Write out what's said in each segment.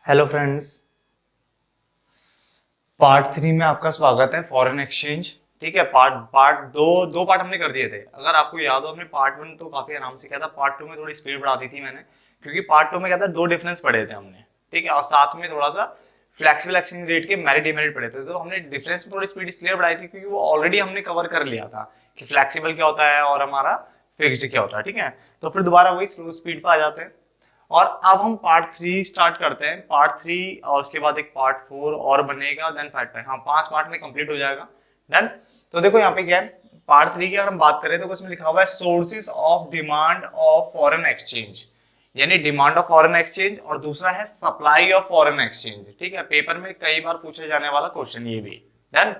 Hello friends, part 3 में आपका स्वागत है। Foreign exchange. ठीक है। पार्ट पार्ट दो पार्ट हमने कर दिए थे। अगर आपको याद हो, हमने पार्ट 1 तो काफी आराम से किया था। पार्ट 2 में थोड़ी स्पीड बढ़ा दी थी मैंने, क्योंकि पार्ट 2 में क्या था, दो डिफरेंस पढ़े थे हमने। ठीक है। और साथ में थोड़ा सा फ्लेक्सिबल एक्सचेंज रेट के मेरिट डिमेरिट पढ़े थे। तो हमने डिफरेंस में थोड़ी स्पीड इसलिए बढ़ाई थी क्योंकि वो ऑलरेडी हमने कवर कर लिया था कि फ्लेक्सिबल क्या होता है और हमारा फिक्स्ड क्या होता है। ठीक है। तो फिर दोबारा वही स्लो स्पीड पर आ जाते हैं। और अब हम पार्ट 3 स्टार्ट करते हैं। पार्ट 3 और उसके बाद एक पार्ट 4 और बनेगा, देन पार्ट 5। हाँ, 5 पार्ट में कंप्लीट हो जाएगा। डन। तो देखो यहाँ पे क्या है, पार्ट 3 की अगर हम बात करें तो उसमें लिखा हुआ है sources of demand of foreign exchange, यानी डिमांड ऑफ फॉरेन एक्सचेंज, और दूसरा है सप्लाई ऑफ फॉरेन एक्सचेंज। ठीक है। पेपर में कई बार पूछे जाने वाला क्वेश्चन ये भी। डन।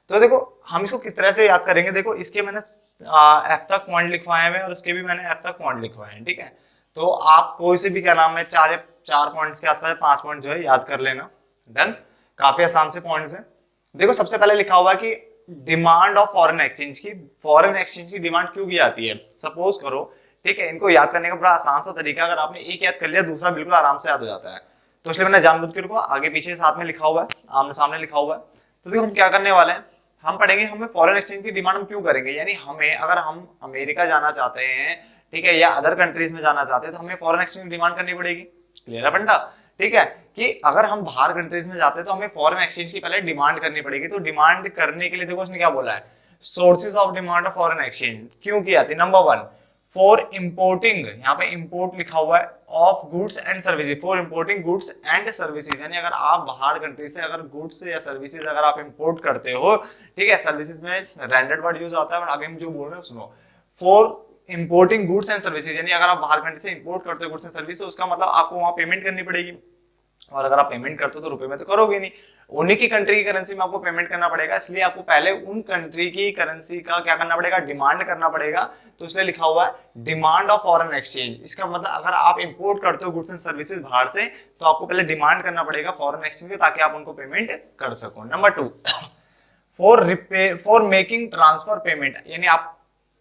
तो देखो हम इसको किस तरह से याद करेंगे। देखो इसके मैंने एफ तक पॉइंट लिखवाए हैं और उसके भी मैंने एफ तक पॉइंट लिखवाए हैं। ठीक है। तो आप कोई से भी, क्या नाम है, चार पॉइंट्स के आसपास 5 पॉइंट जो है याद कर लेना। डन। काफी आसान से पॉइंट्स हैं। देखो सबसे पहले लिखा हुआ है कि डिमांड ऑफ फॉरेन एक्सचेंज की डिमांड क्यों की जाती है। सपोज करो, ठीक है, इनको याद करने का बड़ा आसान सा तरीका, अगर आपने एक याद कर लिया दूसरा बिल्कुल आराम से याद हो जाता है। तो इसलिए मैंने जानबूझ के रुको आगे पीछे साथ में लिखा हुआ है, आमने सामने लिखा हुआ है। तो देखो हम क्या करने वाले हैं, हम पढ़ेंगे हमें फॉरेन एक्सचेंज की डिमांड हम क्यों करेंगे। यानी हमें, अगर हम अमेरिका जाना चाहते हैं, ठीक है, या अदर कंट्रीज में जाना चाहते हैं, तो हमें फॉरेन एक्सचेंज डिमांड करनी पड़ेगी। क्लियर है बंटा। ठीक है, कि अगर हम बाहर कंट्रीज में जाते हैं तो हमें फॉरेन एक्सचेंज की पहले डिमांड करनी पड़ेगी। तो डिमांड करने के लिए देखो उसने क्या बोला है, sources of demand of foreign exchange क्यों की आती है। नंबर 1, फॉर इंपोर्टिंग, यहाँ पे इंपोर्ट लिखा हुआ है, of goods and services, for importing goods and services, यानी अगर आप बाहर कंट्री से अगर गुड्स या सर्विसेज अगर आप इंपोर्ट करते हो, ठीक है, सर्विसेज में रेंडेड वर्ड यूज होता है, बट अभी हम जो बोल रहे हैं सुनो, for importing goods and services, यानी अगर आप बाहर कंट्री से इंपोर्ट करते हो गुड्स एंड सर्विस, तो उसका मतलब आपको वहां पेमेंट करनी पड़ेगी। और अगर आप पेमेंट करते हो तो रुपए में तो करोगे नहीं, उन्हीं की कंट्री की करेंसी में आपको पेमेंट करना पड़ेगा। इसलिए आपको पहले उन कंट्री की करेंसी का क्या करना पड़ेगा, डिमांड करना पड़ेगा। तो इसलिए लिखा हुआ है डिमांड ऑफ फॉरेन एक्सचेंज। इसका मतलब अगर आप इंपोर्ट करते हो गुड्स एंड सर्विसेज बाहर से, तो आपको पहले डिमांड करना पड़ेगा फॉरेन एक्सचेंज की, ताकि आप उनको पेमेंट कर सको। Number 2, for making transfer payment, यानी आप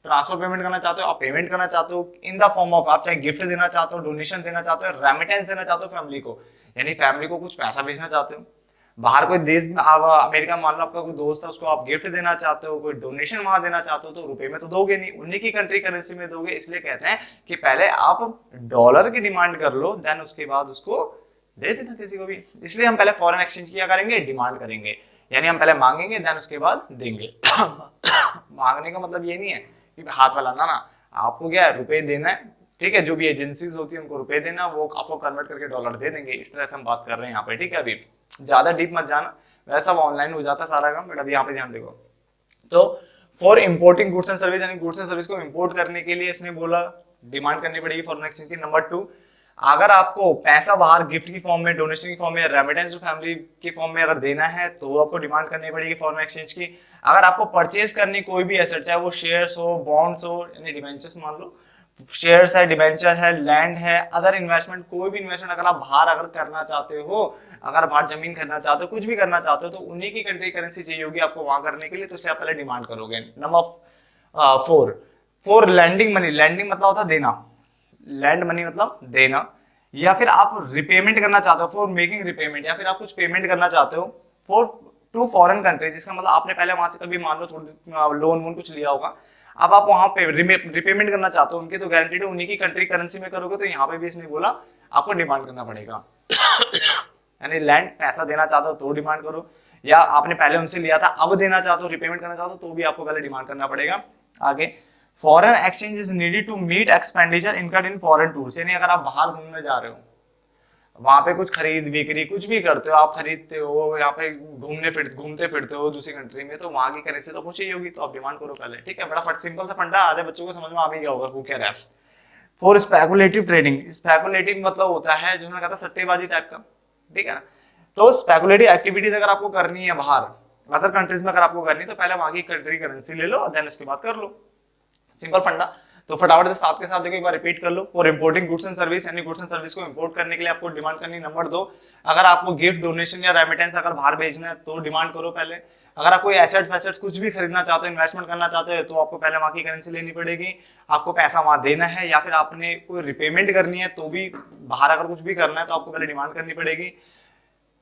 ट्रांसफर पेमेंट करना चाहते हो, आप पेमेंट करना चाहते हो इन द फॉर्म ऑफ, आप चाहे गिफ्ट देना चाहते हो, डोनेशन देना चाहते हो, रेमिटेंस देना चाहते हो फैमिली को, यानी फैमिली को कुछ पैसा भेजना चाहते हो बाहर कोई देश में, आप अमेरिका मान लो आपका कोई दोस्त है, उसको आप गिफ्ट देना चाहते हो, कोई डोनेशन वहां देना चाहते हो, तो रुपए में तो दोगे नहीं, उन्हीं की कंट्री करेंसी में दोगे। इसलिए कहते हैं कि पहले आप डॉलर की डिमांड कर लो, देन उसके बाद उसको दे देना किसी को भी। इसलिए हम पहले फॉरेन एक्सचेंज किया करेंगे, डिमांड करेंगे, यानी हम पहले मांगेंगे देन उसके बाद देंगे। मांगने का मतलब ये नहीं है कि हाथ वाला ना, आपको क्या है, रुपए देना है। ठीक है, जो भी एजेंसीज होती है उनको रुपए देना, वो आपको कन्वर्ट करके डॉलर दे देंगे। इस तरह से हम बात कर रहे हैं यहाँ पे। ठीक है, अभी ज्यादा डीप मत जाना, वैसा सब ऑनलाइन हो जाता है सारा काम, बट अभी यहाँ पे ध्यान देखो। तो for importing goods and service, यानी गुड्स एंड सर्विस को इंपोर्ट करने के लिए इसने बोला डिमांड करनी पड़ेगी फॉरेन एक्सचेंज की। नंबर 2, अगर आपको पैसा बाहर गिफ्ट की फॉर्म में, डोनेशन की फॉर्म में, रेमिटेंस फैमिली की फॉर्म में अगर देना है, तो आपको डिमांड करनी पड़ेगी फॉरेन एक्सचेंज की। अगर आपको परचेज करनी कोई भी एसेट, चाहे वो शेयर्स हो, बॉन्ड्स हो, यानी डिबेंचर्स मान लो, शेयर्स है, डिबेंचर है, लैंड है, अदर इन्वेस्टमेंट, कोई भी इन्वेस्टमेंट अगर आप बाहर अगर करना चाहते हो, अगर बाहर जमीन खरीदना चाहते हो, कुछ भी करना चाहते हो, तो उन्हीं की कंट्री करेंसी चाहिए होगी आपको वहां करने के लिए। तो इसलिए आप पहले डिमांड करोगे। Number 4, for lending money, lending मतलब होता है देना, लैंड मनी मतलब देना, या फिर आप रिपेमेंट करना चाहते हो, फॉर मेकिंग रिपेमेंट, या फिर आप कुछ पेमेंट करना चाहते हो फॉर टू फॉरेन कंट्री, जिसका मतलब आपने पहले वहां से कभी मान लो थोड़ी लोन वोन कुछ लिया होगा, अब आप वहां पे रिपेमेंट करना चाहते हो उनके, तो गारंटीड उन्हीं की कंट्री करेंसी में करोगे। तो यहाँ पे भी इसने बोला आपको डिमांड करना पड़ेगा। यानी लैंड पैसा देना चाहते हो तो डिमांड करो, या आपने पहले उनसे लिया था अब देना चाहते हो, रिपेमेंट करना चाहते हो, तो भी आपको पहले डिमांड करना पड़ेगा। आगे, foreign exchange is needed to meet expenditure incurred in foreign tours, यानी अगर आप बाहर घूमने जा रहे हो, वहां पे कुछ खरीद बिक्री कुछ भी करते हो, आप खरीदते हो, यहाँ पे घूमते फिरते हो दूसरी कंट्री में, तो वहां की करेंसी तो कुछ ही होगी, तो आप डिमांड करो पहले। ठीक है, बड़ा फट सिंपल सा फंडा, आधे बच्चों को समझ में आ भी गया होगा वो क्या रहा है। फॉर स्पेकुलेटिव ट्रेडिंग, स्पेकुलेटिव मतलब होता है जो मैंने कहा था सट्टेबाजी टाइप का। ठीक है ना, तो स्पेकुलेटिव एक्टिविटीज अगर आपको करनी है बाहर अदर कंट्रीज में, अगर आपको करनी है, तो पहले वहां की कंट्री करेंसी ले लो, देन उसके बाद कर लो। सिंपल फंडा। तो फटाफट से साथ के साथ देखो, एक बार रिपीट कर लो। For importing goods and service, यानी गुड्स एंड सर्विस को इंपोर्ट करने के लिए आपको डिमांड करनी। नंबर 2, अगर आपको गिफ्ट, डोनेशन या रेमिटेंस अगर बाहर भेजना है तो डिमांड करो पहले। अगर आप कोई एसेट्स वैसेट्स कुछ भी खरीदना चाहते हो, इन्वेस्टमेंट करना चाहते हो, तो आपको पहले वहां की करेंसी लेनी पड़ेगी, आपको पैसा वहां देना है, या फिर आपने कोई रिपेमेंट करनी है तो भी बाहर अगर कुछ भी करना है तो आपको पहले डिमांड करनी पड़ेगी।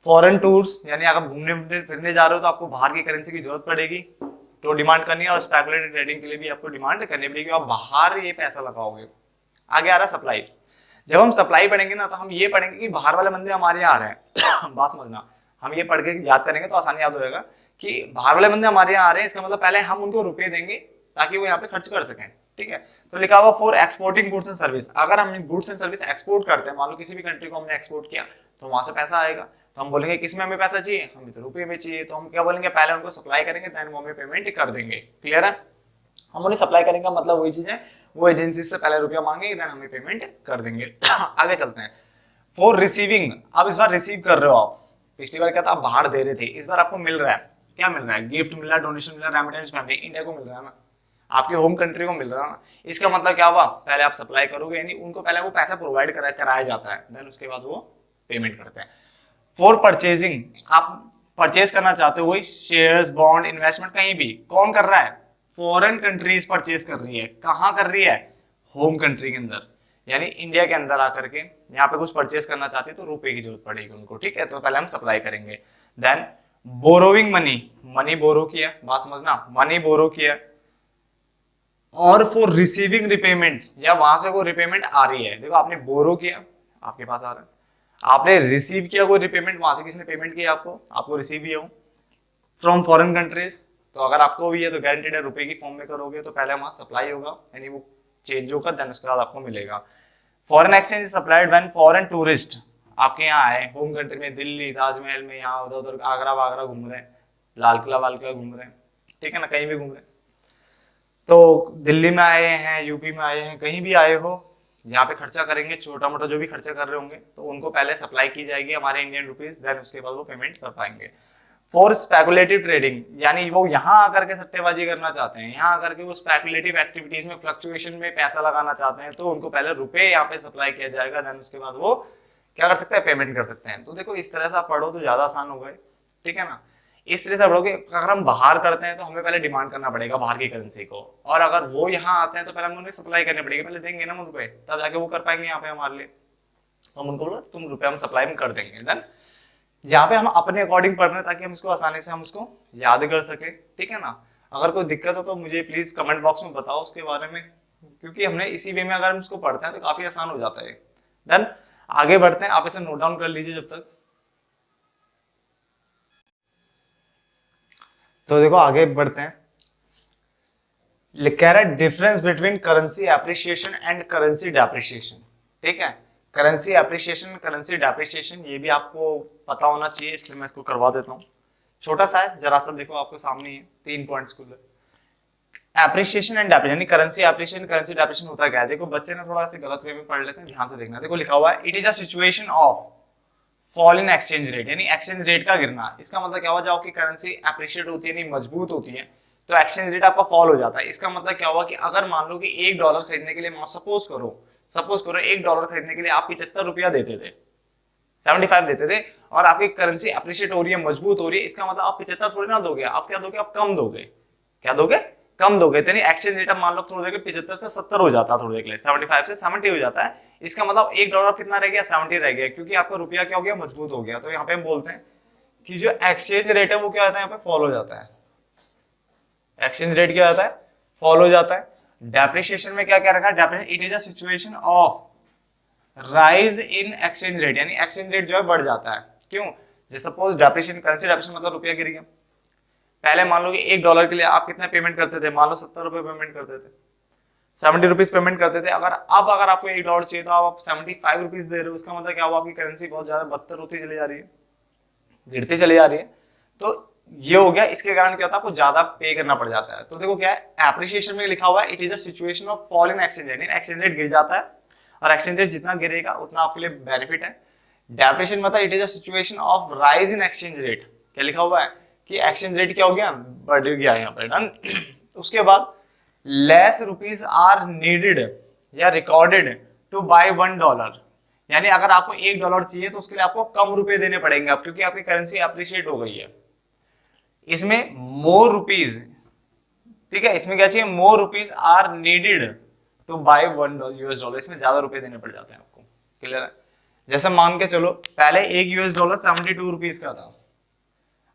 फॉरेन टूर्स यानी अगर घूमने फिरने जा रहे हो तो आपको बाहर की करेंसी की जरूरत पड़ेगी तो डिमांड करनी है, और स्पेकुलेटिव ट्रेडिंग के लिए भी आपको डिमांड करनी पड़ेगी, आप बाहर ये पैसा लगाओगे। आगे आ रहा सप्लाई। जब हम सप्लाई पढ़ेंगे ना तो हम ये पढ़ेंगे कि बाहर वाले बंदे हमारे यहाँ आ रहे हैं बात समझना, हम ये पढ़ के याद करेंगे तो आसानी याद हो जाएगा कि बाहर वाले बंदे हमारे यहाँ आ रहे हैं, इसका मतलब पहले हम उनको रुपए देंगे ताकि वो यहाँ पे खर्च कर सकें, ठीक है। तो लिखा हुआ for exporting goods and service, अगर हम गुड्स एंड सर्विस एक्सपोर्ट करते हैं, मान लो किसी भी कंट्री को हमने एक्सपोर्ट किया तो वहां से पैसा आएगा, तो हम बोलेंगे किस में हमें पैसा चाहिए, हमें तो रुपये में चाहिए, तो हम क्या बोलेंगे, पहले उनको सप्लाई करेंगे देन वो हमें पेमेंट कर देंगे। क्लियर है, हम उन्हें सप्लाई करेंगे का मतलब वही चीज है, वो एजेंसी से पहले रुपया मांगेंगे देन हमें पेमेंट कर देंगे। आगे चलते हैं, फॉर रिसीविंग, अब इस बार रिसीव कर रहे हो आप, पिछली बार क्या था आप बाहर दे रहे थे, इस बार आपको मिल रहा है, क्या मिल रहा है, गिफ्ट मिल रहा है, डोनेशन मिल रहा है, रेमिटेंस फैमिली इंडिया को मिल रहा है ना, आपके होम कंट्री को मिल रहा है ना। इसका मतलब क्या हुआ, पहले आप सप्लाई करोगे यानी उनको पहले वो पैसा प्रोवाइड कराया जाता है, देन उसके बाद वो पेमेंट करते हैं। फॉर परचेजिंग, आप परचेज करना चाहते हो, वही शेयर्स बॉन्ड इन्वेस्टमेंट कहीं भी, कौन कर रहा है, फॉरेन कंट्रीज परचेज कर रही है, कहां कर रही है, होम कंट्री के अंदर, यानी इंडिया के अंदर आकर के यहाँ पे कुछ परचेज करना चाहते हैं तो रुपए की जरूरत पड़ेगी उनको, ठीक है। तो पहले हम सप्लाई करेंगे। Then borrowing money, money borrow किया, बात समझना, मनी बोरो किया, और फॉर रिसीविंग रिपेमेंट, या वहां से कोई रिपेमेंट आ रही है, देखो आपने बोरो किया आपके पास आ रहा है, आपने रिसीव किया कोई रिपेमेंट, वहां से किसी ने पेमेंट किया आपको रिसीव किया हो फ्रॉम फॉरेन कंट्रीज, तो अगर आपको भी है तो गारंटेड है रुपए की फॉर्म में करोगे तो पहले वहां सप्लाई होगा यानी वो चेंज होगा, देन उसके बाद आपको मिलेगा। Foreign exchange supplied when foreign tourist आपके यहाँ आए, होम कंट्री में दिल्ली ताजमहल में, यहाँ उधर उधर आगरा वागरा घूम रहे हैं, लाल किला वाल किला घूम रहे हैं, ठीक है ना, कहीं भी घूम रहे हैं, तो दिल्ली में आए हैं, यूपी में आए हैं, कहीं भी आए हो, यहाँ पे खर्चा करेंगे, छोटा मोटा जो भी खर्चा कर रहे होंगे तो उनको पहले सप्लाई की जाएगी हमारे इंडियन रुपीस, देन उसके बाद वो पेमेंट कर पाएंगे। फॉर स्पेकुलेटिव ट्रेडिंग, यानी वो यहाँ आकर के सट्टेबाजी करना चाहते हैं, यहाँ आकर के वो स्पेकुलेटिव एक्टिविटीज में फ्लक्चुएशन में पैसा लगाना चाहते हैं, तो उनको पहले रुपए यहाँ पे सप्लाई किया जाएगा, देन उसके बाद वो क्या कर सकते हैं, पेमेंट कर सकते हैं। तो देखो इस तरह से आप पढ़ो तो ज्यादा आसान होगा, ठीक है ना। इस तरह से पढ़ोगे, अगर हम बाहर करते हैं तो हमें पहले डिमांड करना पड़ेगा बाहर की करेंसी को, और अगर वो यहाँ आते हैं तो पहले हम उन्हें सप्लाई करनी पड़ेगी, पहले देंगे ना रुपए तब जाके वो कर पाएंगे यहाँ पे हमारे लिए, हम उनको बोलो तुम रुपए हम सप्लाई में कर देंगे। देन यहाँ पे हम अपने अकॉर्डिंग पढ़ रहे हैं ताकि हम इसको आसानी से हम इसको याद कर सके, ठीक है ना। अगर कोई दिक्कत हो तो मुझे प्लीज कमेंट बॉक्स में बताओ उसके बारे में, क्योंकि हमने इसी वे में अगर हम इसको पढ़ते हैं तो काफी आसान हो जाता है। देन आगे बढ़ते हैं, आप इसे नोट डाउन कर लीजिए जब तक। तो देखो आगे बढ़ते हैं, लिखा है difference between currency appreciation and currency depreciation, ठीक है। करेंसी एप्रिसिएशन करेंसी डेप्रिसिएशन ये भी आपको पता होना चाहिए, इसलिए मैं इसको करवा देता हूँ, छोटा सा है जरा सा, देखो आपको सामने ही 3 पॉइंट्स खुले। एप्रिसिएशन एंड डेप्रिसिएशन यानी करेंसी एप्रिसिएशन करेंसी डेप्रिसिएशन होता क्या है, देखो बच्चे ने थोड़ा सा गलत वे में पढ़ लेते हैं, ध्यान से देखना। देखो लिखा हुआ है it is a situation of fall in exchange rate, यानी एक्सचेंज रेट का गिरना। इसका मतलब क्या हुआ, जब आपकी करेंसी एप्रिशिएट होती है, यानी मजबूत होती है, तो एक्सचेंज रेट आपका फॉल हो जाता है। इसका मतलब क्या हुआ कि अगर मान लो कि $1 खरीदने के लिए, सपोज करो $1 खरीदने के लिए आप 75 रुपया देते थे, 75 देते थे, और आपकी करेंसी एप्रिशिएट हो रही है, मजबूत हो रही है, इसका मतलब आप 75 थोड़ी ना दोगे, आप क्या दोगे, आप कम दोगे, क्या दोगे, कम दोगे। तो एक्सचेंज रेट मान लो थोड़ी देर 75 से 70 हो जाता है, थोड़ी देर के लिए 75 से 70 हो जाता है, इसका मतलब $1 कितना रह गया, 70 रह गया, क्योंकि आपका रुपया क्या हो गया, मजबूत हो गया। तो यहाँ पे हम बोलते हैं कि जो एक्सचेंज रेट है वो क्या होता है, यहाँ पे फॉल हो जाता है, एक्सचेंज रेट क्या होता है, फॉल हो जाता है। डेप्रिसिएशन में क्या क्या रखा, depreciation it is a situation of rise in exchange rate, यानी एक्सचेंज रेट जो है बढ़ जाता है। क्यों, जैसे सपोज डेप्रिसिएशन, करेंसी डेप्रिसिएशन मतलब रुपया गिर गया, पहले मान लो कि $1 के लिए आप कितना पेमेंट करते थे, मान लो 70 रुपए पेमेंट करते थे, 70 रुपीज पेमेंट करते थे, अगर आपको $1 चाहिए तो आप 75 रुपीज दे रहे हो, उसका मतलब क्या हुआ, आपकी करेंसी बहुत ज्यादा बदतर होती चली जा रही है, गिरती चली जा रही है। तो ये हो गया, इसके कारण क्या होता है, आपको ज्यादा पे करना पड़ जाता है। तो देखो क्या है, एप्रिसिएशन में लिखा हुआ है it is a situation of fall in exchange rate, exchange rate गिर जाता है, और एक्सचेंज रेट जितना गिरेगा उतना आपके लिए बेनिफिट है। डेप्रिसिएशन मतलब it is a situation of rise in exchange rate, क्या लिखा हुआ है कि एक्सचेंज रेट क्या हो गया, बढ़ गया यहाँ पर, डन। उसके बाद लेस रुपीज आर नीडेड या रिकॉर्डेड टू बाय $1, यानी अगर आपको $1 चाहिए तो उसके लिए आपको कम रुपए देने पड़ेंगे आप, क्योंकि आपकी करेंसी अप्रिशिएट हो गई है। इसमें मोर रुपीज, ठीक है, इसमें क्या चाहिए, more rupees are needed to buy $1 इसमें ज्यादा रुपए देने पड़ जाते हैं आपको। क्लियर है? जैसे मान के चलो पहले $1 $72 का था,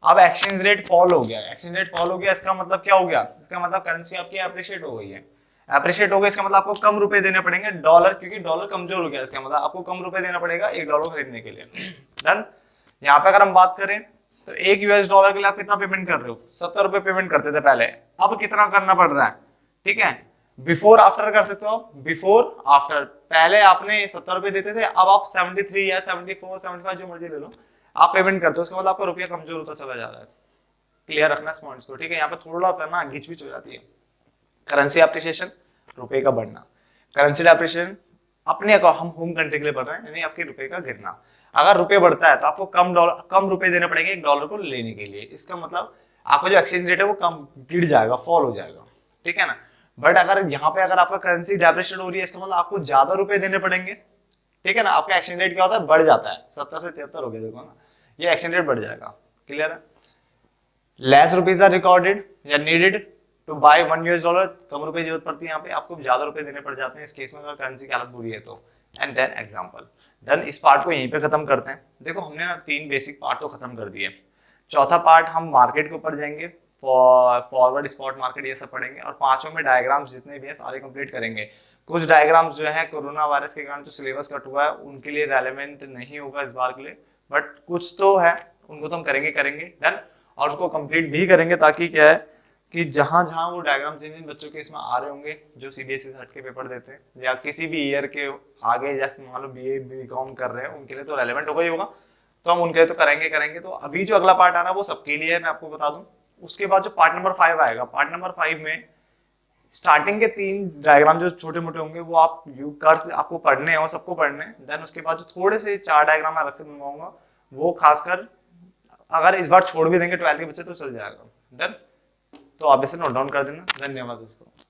अब एक्सचेंज रेट फॉल हो गया, एक्सचेंज रेट फॉल हो गया, इसका मतलब क्या हो गया, इसका मतलब करेंसी आपकी अप्रिशिएट हो गई है, अप्रिशिएट हो गई, इसका मतलब आपको कम रुपए देने पड़ेंगे डॉलर, क्योंकि डॉलर कमजोर हो गया, इसका मतलब आपको कम रुपए देना पड़ेगा $1 खरीदने के लिए। डन। यहाँ पे अगर हम बात करें तो $1 के लिए आप कितना पेमेंट कर रहे हो, ₹70 पेमेंट करते थे पहले, अब कितना करना पड़ रहा है, ठीक है, बिफोर आफ्टर कर सकते हो, बिफोर आफ्टर, पहले आपने ₹70 देते थे, अब आप 73 या 74 75 जो मर्जी ले लो आप पेमेंट करते हो, उसके बाद आपका रुपया कमजोर होता चला जा रहा है। क्लियर रखना इस पॉइंट्स को, ठीक है, यहाँ पे थोड़ा सा ना घिच पिच हो जाती है। करेंसी अप्रिसिएशन, रुपए का बढ़ना, करेंसी डेप्रिसिएशन अपने हम होम कंट्री के लिए बढ़ रहे हैं, यानी आपके रुपए का गिरना। अगर रुपए बढ़ता है तो आपको कम रुपए देने पड़ेंगे $1 को लेने के लिए, इसका मतलब आपका जो एक्सचेंज रेट है वो कम गिर जाएगा, फॉल हो जाएगा, ठीक है ना। बट अगर यहाँ पे अगर आपका करेंसी डेप्रिसिएट हो रही है, इसका मतलब आपको ज्यादा रुपए देने पड़ेंगे, ठीक है ना, आपका एक्सचेंज रेट क्या होता है, बढ़ जाता है, 70 से 73 हो गया, देखो ना, ये एक्सचेंज रेट बढ़ जाएगा। क्लियर है? लेस रुपीज आर रिकॉर्डेड या नीडेड टू बाय $1, कम रुपए जरूरत पड़ती है, यहाँ पे आपको ज्यादा रुपए देने पड़ जाते हैं इस केस में अगर करेंसी की हालत बुरी है तो। And then example. डन। इस पार्ट को यहीं पे खत्म करते हैं। देखो हमने ना 3 बेसिक पार्ट तो खत्म कर दिए, चौथा पार्ट हम मार्केट के ऊपर जाएंगे, फॉरवर्ड स्पॉट मार्केट ये सब पढ़ेंगे, और पांचों में डायग्राम्स जितने भी है सारे कंप्लीट करेंगे। कुछ डायग्राम्स जो है कोरोना वायरस के कारण जो सिलेबस कट हुआ है उनके लिए रेलेवेंट नहीं होगा इस बार के लिए, बट कुछ तो है उनको तो हम करेंगे। डन। और उसको कंप्लीट भी करेंगे ताकि क्या है कि जहां जहां वो डायग्राम जिन जिन बच्चों के इसमें आ रहे होंगे जो सीबीएसई से हट के पेपर देते हैं या किसी भी ईयर के आगे जैसे मान लो बीए बीकॉम कर रहे हैं उनके लिए तो रेलेवेंट होगा ही होगा, तो हम उनके लिए तो करेंगे। तो अभी जो अगला पार्ट आ रहा है वो सबके लिए है, मैं आपको बता दूं। उसके बाद जो पार्ट नंबर 5 आएगा, पार्ट नंबर 5 में स्टार्टिंग के 3 डायग्राम जो छोटे मोटे होंगे वो आप आपको पढ़ने हैं और सबको पढ़ने हैं। देन उसके बाद जो थोड़े से 4 डायग्राम अलग से बनवाऊंगा वो खासकर अगर इस बार छोड़ भी देंगे 12th के बच्चे तो चल जाएगा। डन। तो आप इसे नोट डाउन कर देना। धन्यवाद दोस्तों।